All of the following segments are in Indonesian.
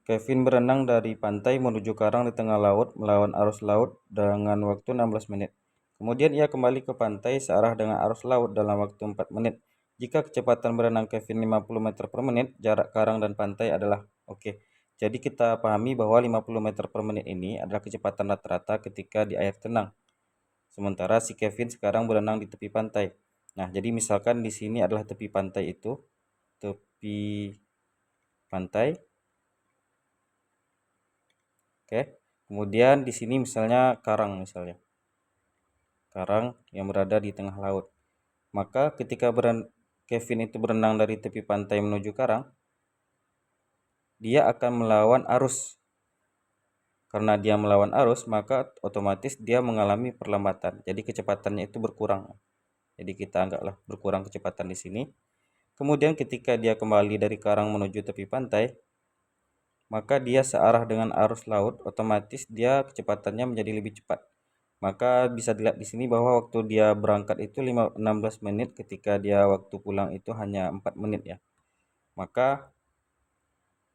Kevin berenang dari pantai menuju karang di tengah laut melawan arus laut dengan waktu 16 menit. Kemudian ia kembali ke pantai searah dengan arus laut dalam waktu 4 menit. Jika kecepatan berenang Kevin 50 meter per menit, jarak karang dan pantai adalah oke. Jadi kita pahami bahwa 50 meter per menit ini adalah kecepatan rata-rata ketika di air tenang. Sementara si Kevin sekarang berenang di tepi pantai. Nah, jadi misalkan di sini adalah tepi pantai itu, tepi pantai. Oke. Kemudian di sini misalnya karang karang yang berada di tengah laut. Maka ketika Kevin itu berenang dari tepi pantai menuju karang, dia akan melawan arus. Karena dia melawan arus, maka otomatis dia mengalami perlambatan. Jadi kecepatannya itu berkurang. Jadi kita anggaplah berkurang kecepatan di sini. Kemudian ketika dia kembali dari karang menuju tepi pantai, maka dia searah dengan arus laut, otomatis dia kecepatannya menjadi lebih cepat. Maka bisa dilihat di sini bahwa waktu dia berangkat itu 16 menit, ketika dia waktu pulang itu hanya 4 menit ya. Maka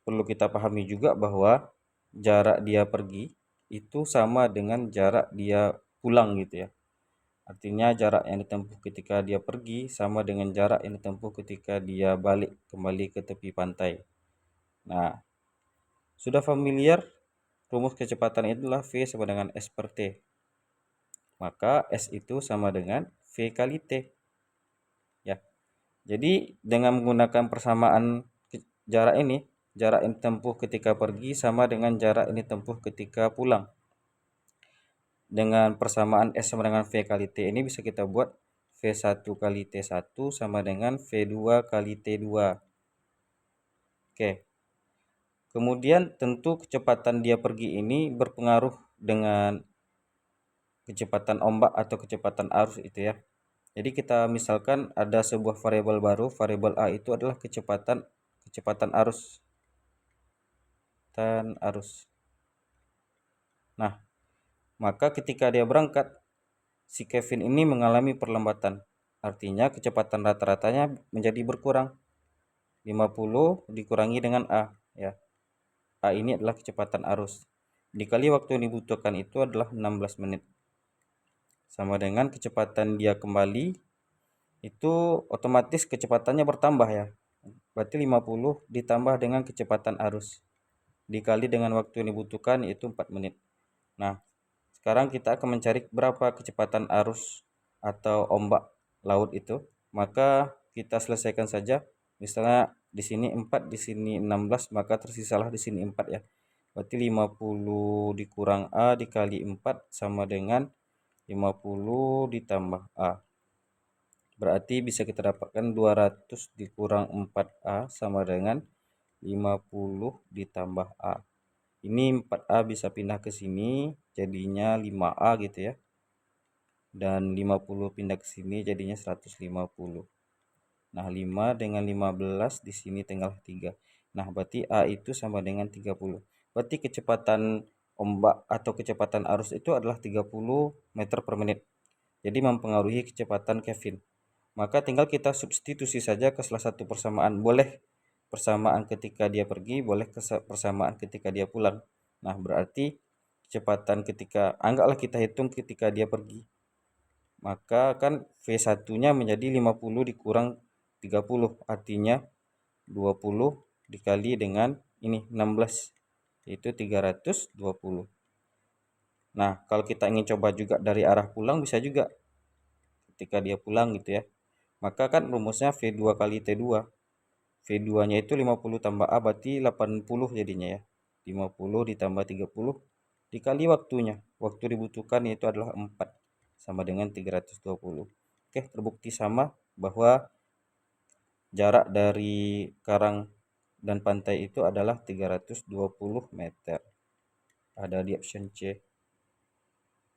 perlu kita pahami juga bahwa jarak dia pergi itu sama dengan jarak dia pulang gitu ya. Artinya jarak yang ditempuh ketika dia pergi sama dengan jarak yang ditempuh ketika dia balik kembali ke tepi pantai. Nah, sudah familiar rumus kecepatan itulah V sama dengan S per T. Maka S itu sama dengan V kali T. Ya. Jadi dengan menggunakan persamaan jarak ini, jarak yang ditempuh ketika pergi sama dengan jarak yang ditempuh ketika pulang. Dengan persamaan S sama dengan V kali T ini bisa kita buat V1 kali T1 sama dengan V2 kali T2. Oke. Kemudian tentu kecepatan dia pergi ini berpengaruh dengan kecepatan ombak atau kecepatan arus itu ya. Jadi kita misalkan ada sebuah variabel baru, variabel A itu adalah kecepatan arus. Nah, maka ketika dia berangkat, si Kevin ini mengalami perlambatan. Artinya kecepatan rata-ratanya menjadi berkurang. 50 dikurangi dengan A ya. A ini adalah kecepatan arus. Dikali waktu yang dibutuhkan itu adalah 16 menit. Sama dengan kecepatan dia kembali itu otomatis kecepatannya bertambah ya. Berarti 50 ditambah dengan kecepatan arus dikali dengan waktu yang dibutuhkan yaitu 4 menit. Nah, sekarang kita akan mencari berapa kecepatan arus atau ombak laut itu. Maka kita selesaikan saja. Misalnya di sini 4, di sini 16, maka tersisalah di sini 4 ya. Berarti 50 dikurang A dikali 4 sama dengan 50 ditambah A. Berarti bisa kita dapatkan 200 dikurang 4A sama dengan 50 ditambah A. Ini 4A bisa pindah ke sini jadinya 5A gitu ya. Dan 50 pindah ke sini jadinya 150. Nah, 5 dengan 15 di sini tinggal 3. Nah, berarti A itu sama dengan 30. Berarti kecepatan ombak atau kecepatan arus itu adalah 30 meter per menit. Jadi mempengaruhi kecepatan Kevin. Maka tinggal kita substitusi saja ke salah satu persamaan. Boleh persamaan ketika dia pergi, boleh persamaan ketika dia pulang. Nah, berarti kecepatan ketika, anggaplah kita hitung ketika dia pergi. Maka kan V1-nya menjadi 50 dikurang 30, artinya 20 dikali dengan ini 16, yaitu 320. Nah, kalau kita ingin coba juga dari arah pulang bisa juga ketika dia pulang gitu ya. Maka kan rumusnya V2 kali T2. V2-nya itu 50 tambah A berarti 80 jadinya ya. 50 ditambah 30 dikali waktunya. Waktu dibutuhkan yaitu adalah 4 sama dengan 320. Oke, terbukti sama bahwa jarak dari karang dan pantai itu adalah 320 meter. Ada di option C.